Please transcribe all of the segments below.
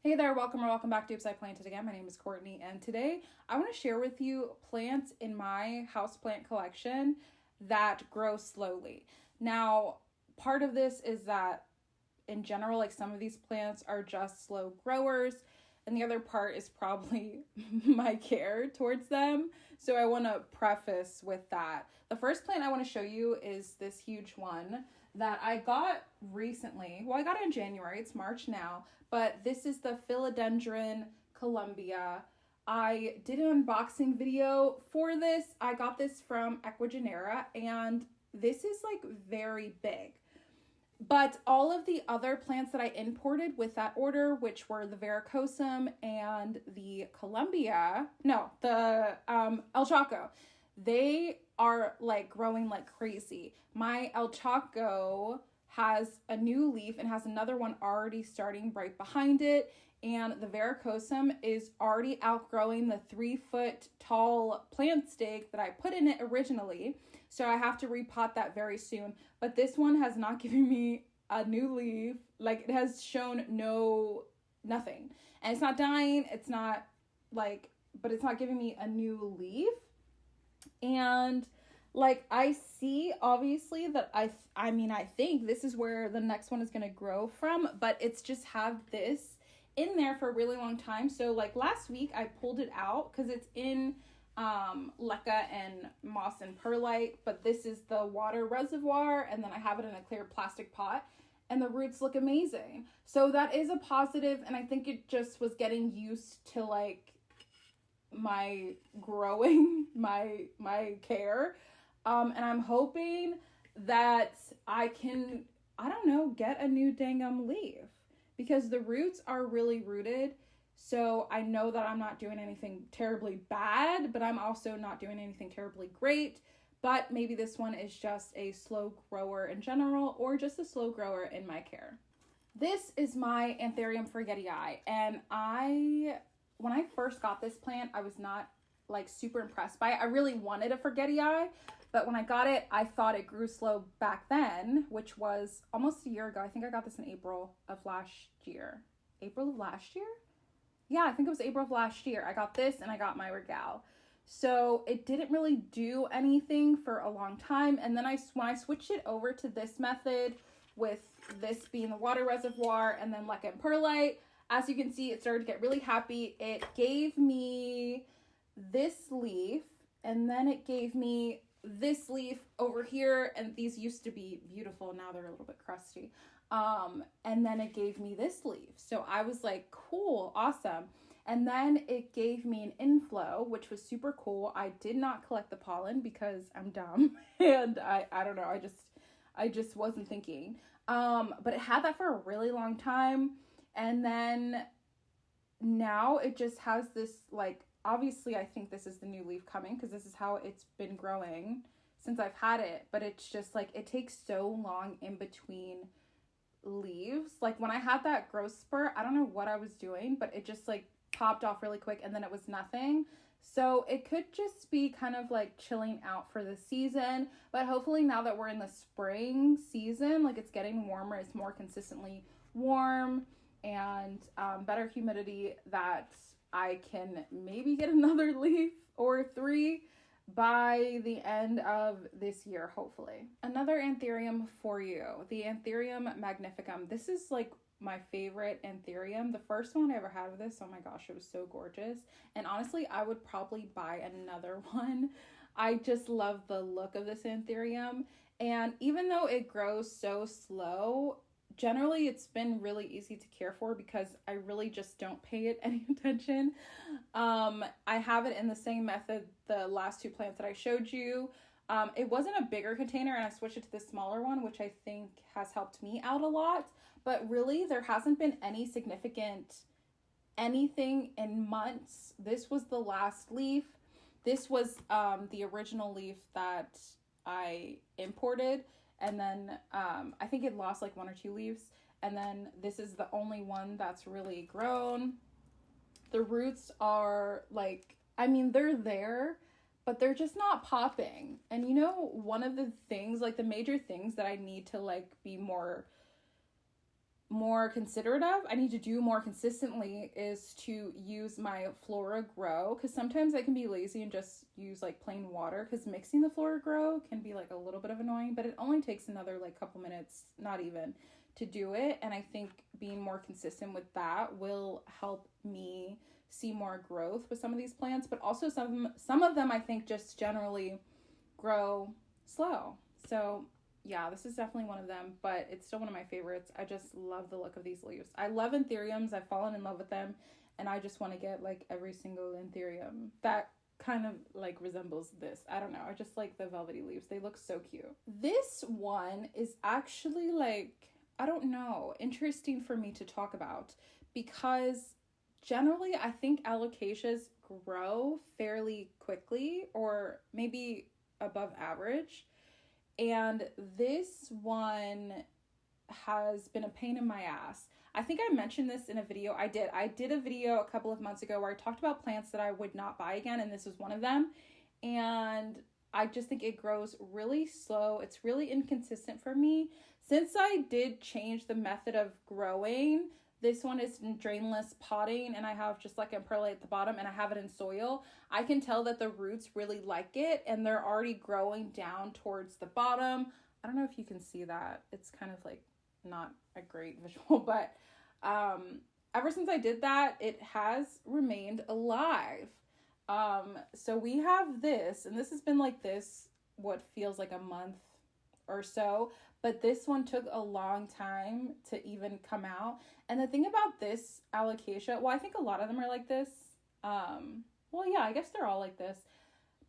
Hey there, welcome or welcome back to Oops, I Planted Again. My name is Courtney, and today I want to share with you plants in my houseplant collection that grow slowly. Now, part of this is that in general, like some of these plants are just slow growers, and the other part is probably my care towards them. So I want to preface with that. The first plant I want to show you is this huge one that I got recently. Well, I got it in January. It's March now, but this is the Philodendron Columbia. I did an unboxing video for this. I got this from Equigenera, and this is like very big. But all of the other plants that I imported with that order, which were the Verrucosum and the El Chaco, they are like growing like crazy. My El Chaco has a new leaf and has another one already starting right behind it. And the Verrucosum is already outgrowing the 3-foot tall plant stake that I put in it originally. So I have to repot that very soon. But this one has not given me a new leaf. Like, it has shown nothing. And it's not dying. It's not but it's not giving me a new leaf. And like, I see obviously that I think this is where the next one is going to grow from, but it's just have this in there for a really long time. So like last week I pulled it out because it's in leca and moss and perlite, but this is the water reservoir, and then I have it in a clear plastic pot, and the roots look amazing. So that is a positive, and I think it just was getting used to like my growing, my care, and I'm hoping that I can, get a new dangum leaf, because the roots are really rooted. So I know that I'm not doing anything terribly bad, but I'm also not doing anything terribly great. But maybe this one is just a slow grower in general, or just a slow grower in my care. This is my Anthurium forgetii, and when I first got this plant, I was not like super impressed by it. I really wanted a forgetii, but when I got it, I thought it grew slow back then, which was almost a year ago. I think I got this in April of last year. April of last year? Yeah, I think it was April of last year. I got this and I got my Regal. So it didn't really do anything for a long time. And then when I switched it over to this method, with this being the water reservoir and then leca and perlite, as you can see, it started to get really happy. It gave me this leaf, and then it gave me this leaf over here, and these used to be beautiful. Now they're a little bit crusty. And then it gave me this leaf. So I was like, cool, awesome. And then it gave me an inflow, which was super cool. I did not collect the pollen because I'm dumb, and I don't know, I just wasn't thinking. But it had that for a really long time. And then now it just has this, like, obviously I think this is the new leaf coming because this is how it's been growing since I've had it. But it's just like, it takes so long in between leaves. Like when I had that growth spurt, I don't know what I was doing, but it just like popped off really quick and then it was nothing. So it could just be kind of like chilling out for the season. But hopefully now that we're in the spring season, like it's getting warmer, it's more consistently warm, and better humidity, that I can maybe get another leaf or 3 by the end of this year, hopefully. Another Anthurium for you, the Anthurium magnificum. This is like my favorite Anthurium. The first one I ever had of this, oh my gosh, it was so gorgeous. And honestly, I would probably buy another one. I just love the look of this Anthurium. And even though it grows so slow, generally it's been really easy to care for because I really just don't pay it any attention. I have it in the same method the last 2 plants that I showed you. It wasn't a bigger container, and I switched it to this smaller one, which I think has helped me out a lot. But really, there hasn't been any significant anything in months. This was the last leaf. This was the original leaf that I imported. And then I think it lost like 1 or 2 leaves. And then this is the only one that's really grown. The roots are like, they're there, but they're just not popping. And one of the things, like the major things that I need to like be more more considerate of, I need to do more consistently, is to use my Flora Grow, because sometimes I can be lazy and just use like plain water, because mixing the Flora Grow can be like a little bit of annoying, but it only takes another like couple minutes, not even, to do it. And I think being more consistent with that will help me see more growth with some of these plants, but also some of them I think just generally grow slow. So yeah, this is definitely one of them, but it's still one of my favorites. I just love the look of these leaves. I love anthuriums. I've fallen in love with them, and I just want to get like every single anthurium that kind of like resembles this. I don't know. I just like the velvety leaves. They look so cute. This one is actually like, I don't know, interesting for me to talk about, because generally I think alocasias grow fairly quickly, or maybe above average. And this one has been a pain in my ass. I think I mentioned this in a video. I did a video a couple of months ago where I talked about plants that I would not buy again, and this was one of them. And I just think it grows really slow. It's really inconsistent for me. Since I did change the method of growing, this one is in drainless potting, and I have just like a perlite at the bottom, and I have it in soil. I can tell that the roots really like it, and they're already growing down towards the bottom. I don't know if you can see that. It's kind of like not a great visual, but ever since I did that, it has remained alive. So we have this, and this has been like this, what feels like a month or so, but this one took a long time to even come out. And the thing about this alocasia, well, I think a lot of them are like this. Well, yeah, I guess they're all like this.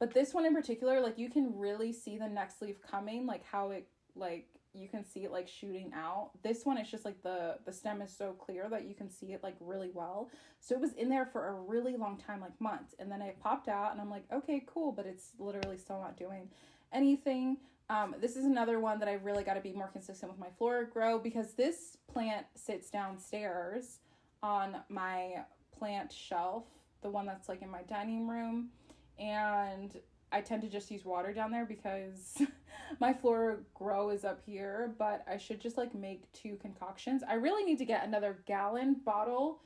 But this one in particular, like you can really see the next leaf coming, like how it, like you can see it like shooting out. This one is just like the stem is so clear that you can see it like really well. So it was in there for a really long time, like months. And then it popped out and I'm like, okay, cool. But it's literally still not doing anything. This is another one that I really got to be more consistent with my Flora Grow, because this plant sits downstairs on my plant shelf, the one that's like in my dining room, and I tend to just use water down there because my Flora Grow is up here, but I should just like make 2 concoctions. I really need to get another gallon bottle,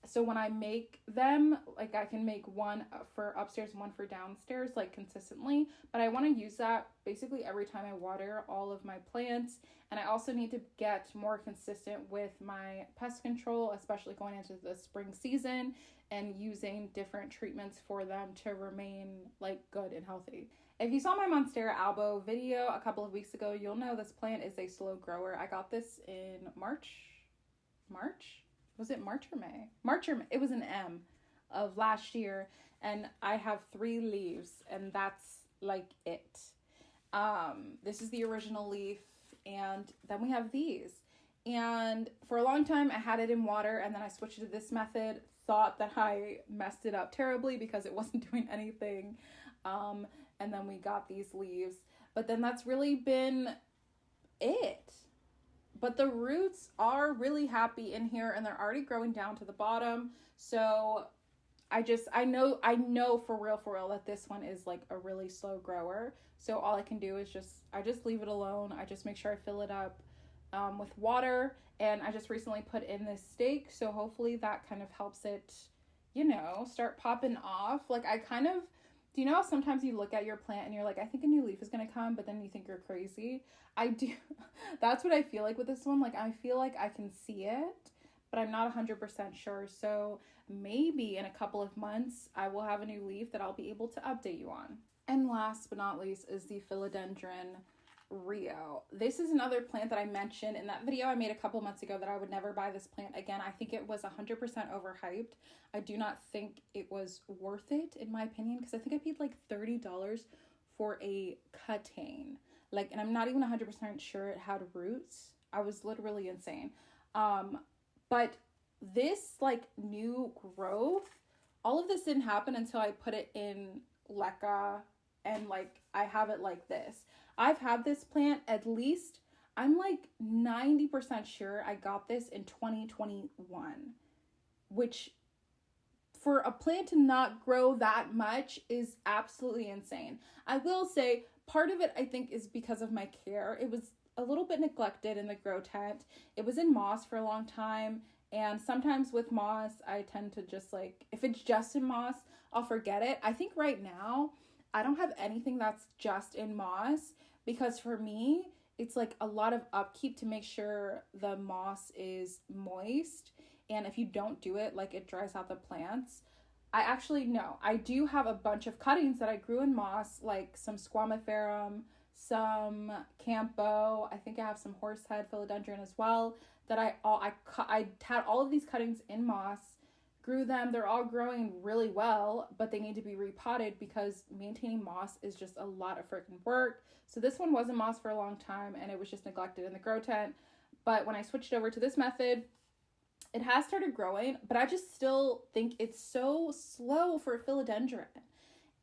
so when I make them, like I can make one for upstairs and one for downstairs, like consistently, but I want to use that basically every time I water all of my plants. And I also need to get more consistent with my pest control, especially going into the spring season, and using different treatments for them to remain like good and healthy. If you saw my Monstera albo video a couple of weeks ago, you'll know this plant is a slow grower. I got this in March? Was it March or May? It was an M of last year, and I have 3 leaves, and that's like it. This is the original leaf, and then we have these. And for a long time I had it in water, and then I switched to this method, thought that I messed it up terribly because it wasn't doing anything. And then we got these leaves, but then that's really been it. But the roots are really happy in here, and they're already growing down to the bottom. So I know for real that this one is like a really slow grower. So all I can do is I just leave it alone. I just make sure I fill it up with water, and I just recently put in this stake. So hopefully that kind of helps it, start popping off. Like do you know how sometimes you look at your plant and you're like, I think a new leaf is going to come, but then you think you're crazy? I do. That's what I feel like with this one. Like, I feel like I can see it, but I'm not 100% sure. So maybe in a couple of months, I will have a new leaf that I'll be able to update you on. And last but not least is the Philodendron Rio. This is another plant that I mentioned in that video I made a couple months ago that I would never buy this plant again. I think it was 100% overhyped. I do not think it was worth it, in my opinion, because I think I paid like $30 for a cutting. Like, and I'm not even 100% sure it had roots. I was literally insane. But this like new growth, all of this didn't happen until I put it in leca, and like I have it like this. I've had this plant at least, I'm like 90% sure I got this in 2021, which for a plant to not grow that much is absolutely insane. I will say part of it I think is because of my care. It was a little bit neglected in the grow tent. It was in moss for a long time. And sometimes with moss, I tend to just like, if it's just in moss, I'll forget it. I think right now, I don't have anything that's just in moss because for me, it's like a lot of upkeep to make sure the moss is moist. And if you don't do it, like it dries out the plants. I do have a bunch of cuttings that I grew in moss, like some squamiferum, some campo. I think I have some horsehead philodendron as well that I had all of these cuttings in moss, grew them. They're all growing really well, but they need to be repotted because maintaining moss is just a lot of freaking work. So this one was in moss for a long time and it was just neglected in the grow tent. But when I switched over to this method, it has started growing, but I just still think it's so slow for philodendron.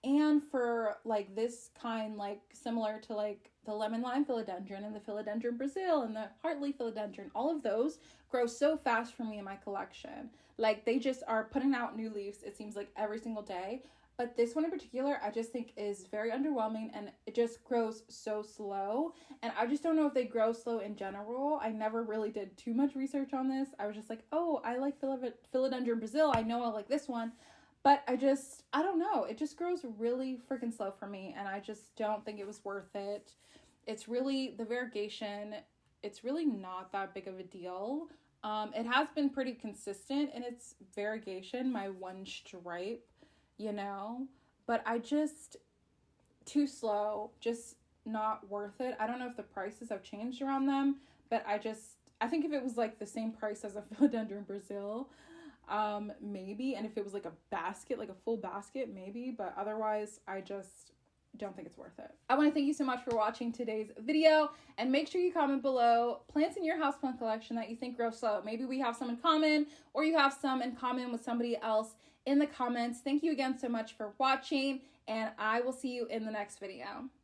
And for like this kind, like similar to like the lemon lime philodendron and the philodendron Brazil and the heartleaf philodendron, all of those grow so fast for me in my collection. Like they just are putting out new leaves, it seems like every single day. But this one in particular, I just think is very underwhelming and it just grows so slow. And I just don't know if they grow slow in general. I never really did too much research on this. I was just like, oh, I like philodendron Brazil. I know I like this one. But I don't know. It just grows really freaking slow for me. And I just don't think it was worth it. It's really, the variegation, it's really not that big of a deal. It has been pretty consistent in its variegation, my one stripe, you know. But too slow, just not worth it. I don't know if the prices have changed around them. But I think if it was like the same price as a philodendron Brazil, maybe, and if it was like a basket, like a full basket, maybe, but otherwise I just don't think it's worth it. I want to thank you so much for watching today's video, and make sure you comment below plants in your houseplant collection that you think grow slow. Maybe we have some in common, or you have some in common with somebody else in the comments. Thank you again so much for watching, and I will see you in the next video.